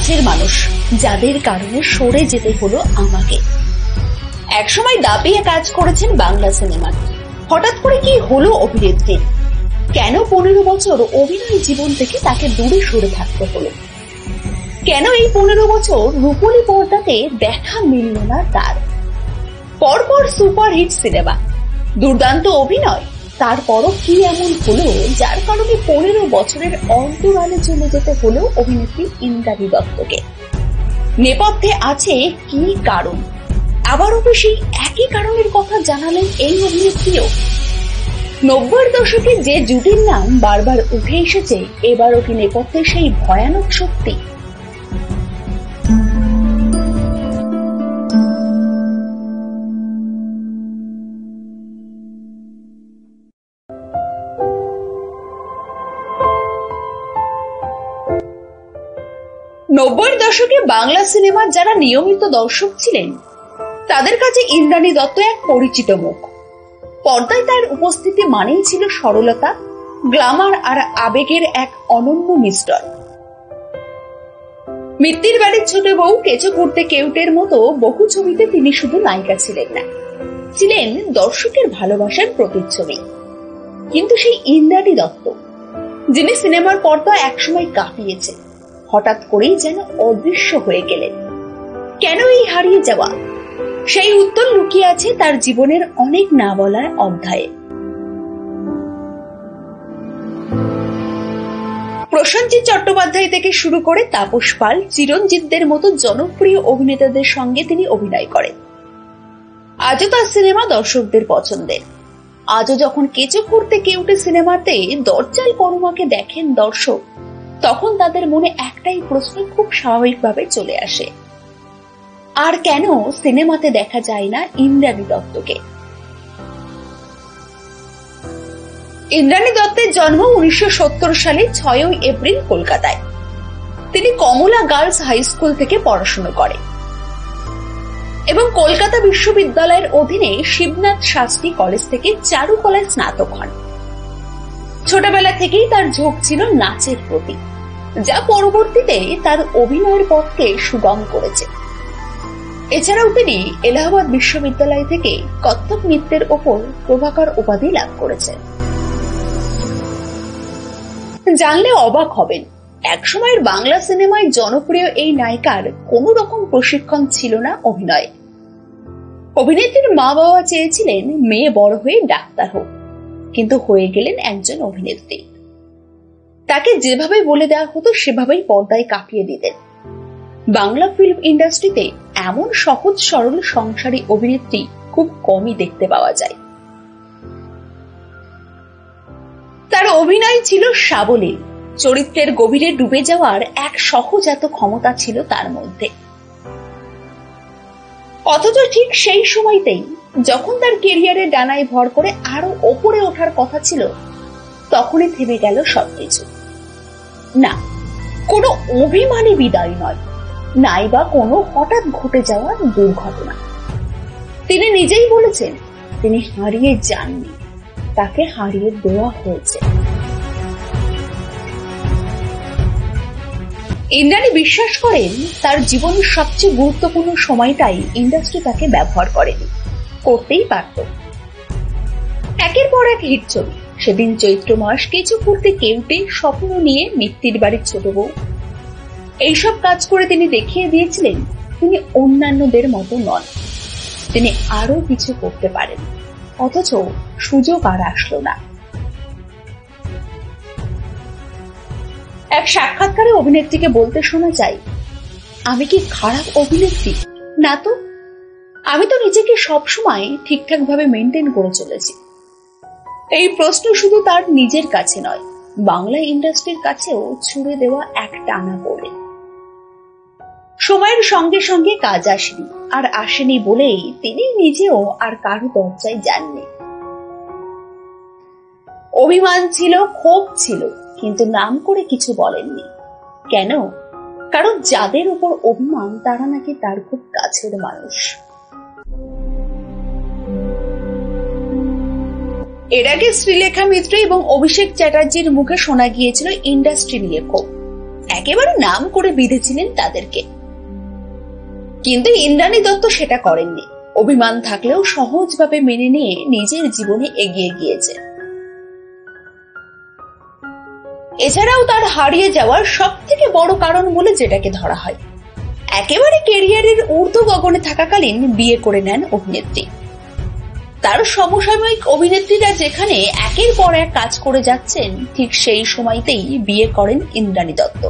কাছের মানুষ, যাদের কারণে সরে যেতে হলো আমাকে। একসময় দাপিয়ে কাজ করেছেন বাংলা সিনেমায়। হঠাৎ করে কি হলো অভিনেত্রীর? কেন 15 বছর অভিনয় জীবন থেকে তাকে দূরে সরে থাকতে হলো? কেন এই 15 বছর রূপলী পর্দাতে দেখা মিলল না তার? পরপর সুপারহিট সিনেমা, দুর্দান্ত অভিনয়, তারপরও কি এমন হলো যার কারণে 15 বছরের অন্তরালে চলে যেতে হলো অভিনেত্রী ইন্দ্রাণী দত্তকে? নেপথ্যে আছে কি কারণ? আবারও সেই একই কারণের কথা জানালেন এই অভিনেত্রীও। 90-এর দশকে যে জুটির নাম বারবার উঠে এসেছে, এবারও কি নেপথ্যে সেই ভয়ানক শক্তি? নব্বইয়ের দশকে বাংলা সিনেমার যারা নিয়মিত দর্শক ছিলেন, তাদের কাছে ইন্দ্রাণী দত্ত এক পরিচিত মুখ। পর্দায় তার উপস্থিতি মানেই ছিল সরলতা, গ্ল্যামার আর আবেগের এক অনন্য মিশ্রণ। মিত্তির বাড়ির ছোট বউ, কেঁচো করতে কেউটের মতো বহু ছবিতে তিনি শুধু নায়িকা ছিলেন না, ছিলেন দর্শকের ভালোবাসার প্রতিচ্ছবি। কিন্তু সেই ইন্দ্রাণী দত্ত, যিনি সিনেমার পর্দা একসময় কাঁপিয়েছেন, হঠাৎ করেই যেন অদৃশ্য হয়ে গেলেন। কেন এই হারিয়ে যাওয়া? সেই উত্তর লুকিয়ে আছে তার জীবনের অনেক না বলার অধ্যায়ে। প্রসেনজিৎ চট্টোপাধ্যায় থেকে শুরু করে তাপস পাল, চিরঞ্জিতদের মতো জনপ্রিয় অভিনেতাদের সঙ্গে তিনি অভিনয় করেন। আজও তার সিনেমা দর্শকদের পছন্দের। আজও যখন কেঁচো করতে কেউটে সিনেমাতে দরজাল পরমাকে দেখেন দর্শক, তখন তাদের মনে একটাই প্রশ্ন খুব স্বাভাবিকভাবে চলে আসে, আর কেন সিনেমাতে দেখা যায় না ইন্দ্রাণী দত্তকে? ইন্দ্রাণী দত্তের জন্ম 1970 সালে 6 এপ্রিল কলকাতায়। তিনি কমলা গার্লস হাই স্কুল থেকে পড়াশোনা করেন এবং কলকাতা বিশ্ববিদ্যালয়ের অধীনে শিবনাথ শাস্ত্রী কলেজ থেকে চারুকলায় স্নাতক হন। ছোটবেলা থেকেই তার ঝোঁক ছিল নাচের প্রতি, যা পরবর্তীতে তার অভিনয়ের পথকে সুগম করেছে। এছাড়াও তিনি এলাহাবাদ বিশ্ববিদ্যালয় থেকে কত্থক নৃত্যের ওপর প্রভাকর উপাধি লাভ করেছেন। জানলে অবাক হবেন, একসময়ের বাংলা সিনেমায় জনপ্রিয় এই নায়িকার কোনো রকম প্রশিক্ষণ ছিল না অভিনয়ে। অভিনেত্রীর মা বাবা চেয়েছিলেন মেয়ে বড় হয়ে ডাক্তার হোক, কিন্তু হয়ে গেলেন একজন অভিনেত্রী। তাকে যেভাবে বলে দেওয়া হতো সেভাবেই পর্দায় কাঁপিয়ে দিতেন। বাংলা ফিল্ম ইন্ডাস্ট্রিতে এমন সহজ সরল সংসারী অভিনেত্রী খুব কমই দেখতে পাওয়া যায়। তার অভিনয় ছিল সাবলীল, চরিত্রের গভীরে ডুবে যাওয়ার এক সহজাত ক্ষমতা ছিল তার মধ্যে। অথচ ঠিক সেই সময়তেই যখন তার ক্যারিয়ারের ডানায় ভর করে আরো ওপরে ওঠার কথা ছিল, তখনই থেমে গেল সবকিছু। না, কোনো অভিমানী বিদায় নয়, নাইবা কোনো হঠাৎ ঘটে যাওয়া দুর্ঘটনা। তিনি নিজেই বলেছেন, তিনি হারিয়ে যাননি, তাকে হারিয়ে দেওয়া হয়েছে। ইন্দ্রাণী বিশ্বাস করেন, তার জীবনের সবচেয়ে গুরুত্বপূর্ণ সময়টাই ইন্ডাস্ট্রি তাকে ব্যবহার করেনি, করতেই পারত। একের পর এক হিট ছবি, সেদিন চৈত্র মাস, কেঁচো করতে কেউটে, স্বপ্ন নিয়ে, মিত্তির বাড়ির ছোট বউ, এইসব কাজ করে তিনি দেখিয়ে দিয়েছিলেন তিনি অন্যান্যদের মতো নন, তিনি আরো কিছু করতে পারেন। অথচ সুযোগ আর আসলো না। এক সাক্ষাৎকারে অভিনেত্রীকে বলতে শোনা যায়, আমি কি খারাপ অভিনেত্রী? না তো, আমি তো নিজেকে সবসময় ঠিকঠাক ভাবে মেনটেন করে চলেছি। এই প্রশ্ন শুধু তার নিজের কাছে নয়, বাংলা ইন্ডাস্ট্রির কাছেও ছুড়ে দেওয়া এক টানা পড়ে। সময়ের সঙ্গে সঙ্গে কাজ আসেনি, আর আসেনি বলেই তিনি নিজেও আর কারো দরজায় যাননি। অভিমান ছিল, ক্ষোভ ছিল, কিন্তু নাম করে কিছু বলেননি। কেন? কারণ যাদের উপর অভিমান, তারা নাকি তার খুব কাছের মানুষ। এর আগে শ্রীলেখা মিত্র এবং অভিষেক চ্যাটার্জির মুখে শোনা গিয়েছিল ইন্ডাস্ট্রি নিয়ে ক্ষোভ। একেবারে নাম করে বিঁধেছিলেন তাদেরকে। কিন্তু ইন্দ্রাণী দত্ত সেটা করেননি। অভিমান থাকলেও সহজভাবে মেনে নিয়ে নিজের জীবনে এগিয়ে গিয়েছে। এছাড়াও তার হারিয়ে যাওয়ার সব থেকে বড় কারণ বলে যেটাকে ধরা হয়, একেবারে ক্যারিয়ারের ঊর্ধ্ব গগনে থাকাকালীন বিয়ে করে নেন অভিনেত্রী। তার সমসাময়িক অভিনেত্রীরা যেখানে একের পর এক কাজ করে যাচ্ছেন, ঠিক সেই সময়তেই বিয়ে করেন ইন্দ্রাণী দত্ত।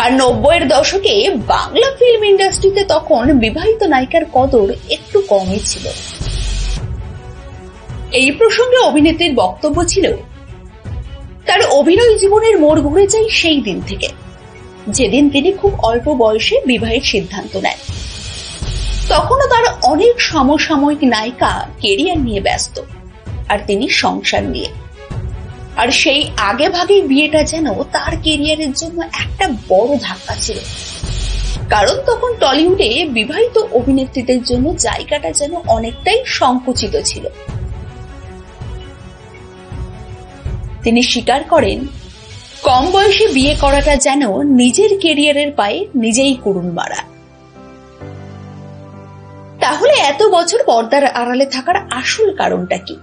আর 90-এর দশকে বাংলা ফিল্ম ইন্ডাস্ট্রিতে তখন বিবাহিত নায়িকার কদর একটু কমই ছিল। এই প্রসঙ্গে অভিনেত্রীর বক্তব্য ছিল, তার অভিনয় জীবনের মোড় ঘুরে যায় সেই দিন থেকে, যেদিন তিনি খুব অল্প বয়সে বিবাহের সিদ্ধান্ত নেন। তখনও তার অনেক সমসাময়িক নায়িকা কেরিয়ার নিয়ে ব্যস্ত, আর তিনি সংসার নিয়ে। আর সেই আগে ভাগে বিয়েটা যেন তার কেরিয়ারের জন্য একটা বড় ধাক্কা ছিল, কারণ তখন টলিউডে বিবাহিত অভিনেত্রীদের জন্য জায়গাটা যেন অনেকটাই সংকুচিত ছিল। তিনি স্বীকার করেন, কম বয়সে বিয়ে করাটা যেন নিজের কেরিয়ারের পায়ে নিজেই কুড়ুল মারা। তাহলে এত বছর পর্দার আড়ালে থাকার আসল কারণটা কি?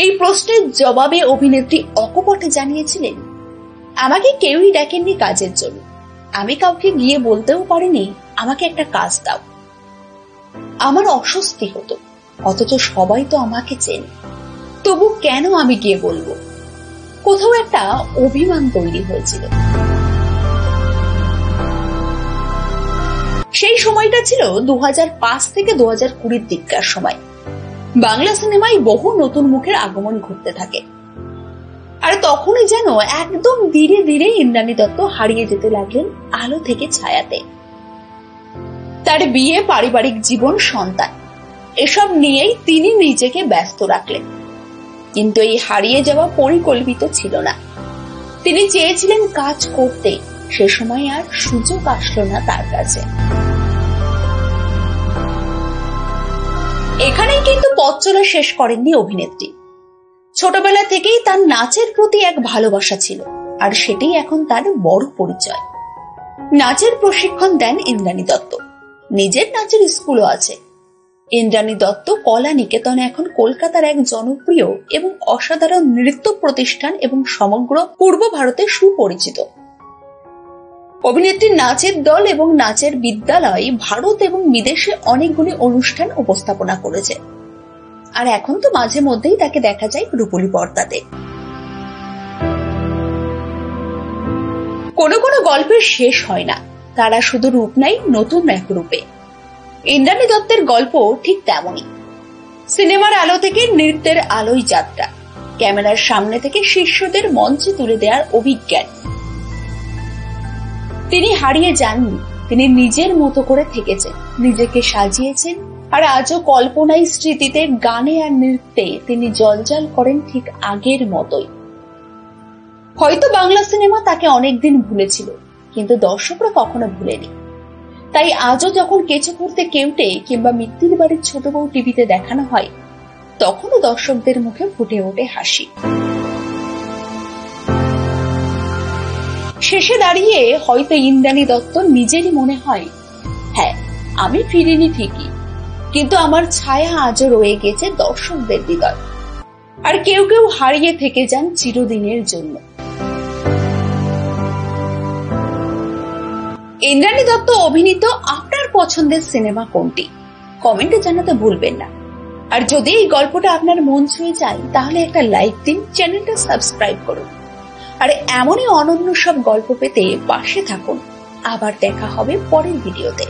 এই প্রশ্নের জবাবে অভিনেত্রী অকপটে জানিয়েছিলেন, আমাকে কেউই ডাকেননি কাজের জন্য, আমি কাউকে গিয়ে বলতেও পারিনি আমাকে একটা কাজ দাও। আমার অস্বস্তি হতো, অথচ সবাই তো আমাকে চেনে, তবু কেন আমি গিয়ে বলবো? কোথাও একটা অভিমান তৈরি হয়েছিল। সেই সময়টা ছিল 2005 থেকে 2020 দিককার সময়। বাংলা সিনেমায় বহু নতুন মুখের আগমন ঘটতে থাকে, আর তখনই যেন একদম ধীরে ধীরে ইন্দ্রাণী দত্ত হারিয়ে যেতে লাগলেন আলো থেকে ছায়াতে। তার বিয়ে, পারিবারিক জীবন, সন্তান, এসব নিয়েই তিনি নিজেকে ব্যস্ত রাখলেন। কিন্তু এই হারিয়ে যাওয়া পরিকল্পিত ছিল না। তিনি চেয়েছিলেন কাজ করতে, সে সময় আর সুযোগ আসলো না তার কাছে। এখানেই কিন্তু পথ চলা শেষ করেননি অভিনেত্রী। ছোটবেলা থেকেই তার নাচের প্রতি এক ভালোবাসা ছিল, আর সেটাই এখন তার বড় পরিচয়। নাচের প্রশিক্ষণ দেন ইন্দ্রাণী দত্ত, নিজের নাচের স্কুলও আছে। ইন্দ্রাণী দত্ত কলা নিকেতনে এখন কলকাতার এক জনপ্রিয় এবং অসাধারণ নৃত্য প্রতিষ্ঠান এবং সমগ্র পূর্ব ভারতে সুপরিচিত। অভিনেত্রীর নাচের দল এবং নাচের বিদ্যালয় ভারত এবং বিদেশে অনেকগুলি অনুষ্ঠান উপস্থাপনা করেছে, আর এখন তো মাঝে মধ্যেই তাকে দেখা যায় রূপলী পর্দাতে। কোনো কোনো গল্পের শেষ হয় না, তারা শুধু রূপ নেয় নতুন এক রূপে। ইন্দ্রাণী দত্তের গল্প ঠিক তেমনই। সিনেমার আলো থেকে নৃত্যের আলোয় যাত্রা, ক্যামেরার সামনে থেকে শিষ্যদের মঞ্চে তুলে দেওয়ার অভিজ্ঞান। তিনি হারিয়ে যাননি, তিনি নিজের মতো করে থেকেছেন, নিজেকে সাজিয়েছেন, আর আজও কল্পনায়, স্মৃতিতে, গানে আর নৃত্যে তিনি জলজল করেন ঠিক আগের মতোই। হয়তো বাংলা সিনেমা তাকে অনেকদিন ভুলেছিল, কিন্তু দর্শকরা কখনো ভুলেনি। তাই আজও যখন কেঁচো করতে কেউটে কিংবা মিত্তির বাড়ির ছোট বউ টিভিতে দেখানো হয়, তখনও দর্শকদের মুখে ফুটে ওঠে হাসি। শেষে দাঁড়িয়ে হয়তো ইন্দ্রাণী দত্ত নিজেরই মনে হয়, হ্যাঁ, আমি ফিরিনি ঠিকই, কিন্তু আমার ছায়া আজও রয়ে গেছে দর্শকদের হৃদয়। আর কেউ কেউ হারিয়ে থেকে যান চিরদিনের জন্য। ইন্দ্রাণী দত্ত অভিনীত আপনার পছন্দের সিনেমা কোনটি? কমেন্টে জানাতে ভুলবেন না। আর যদি এই গল্পটা আপনার মন ছুঁয়ে যায়, তাহলে একটা লাইক দিন, চ্যানেলটা সাবস্ক্রাইব করুন। আর এমনই অনন্য সব গল্প পেতে পাশে থাকুন। আবার দেখা হবে পরের ভিডিওতে।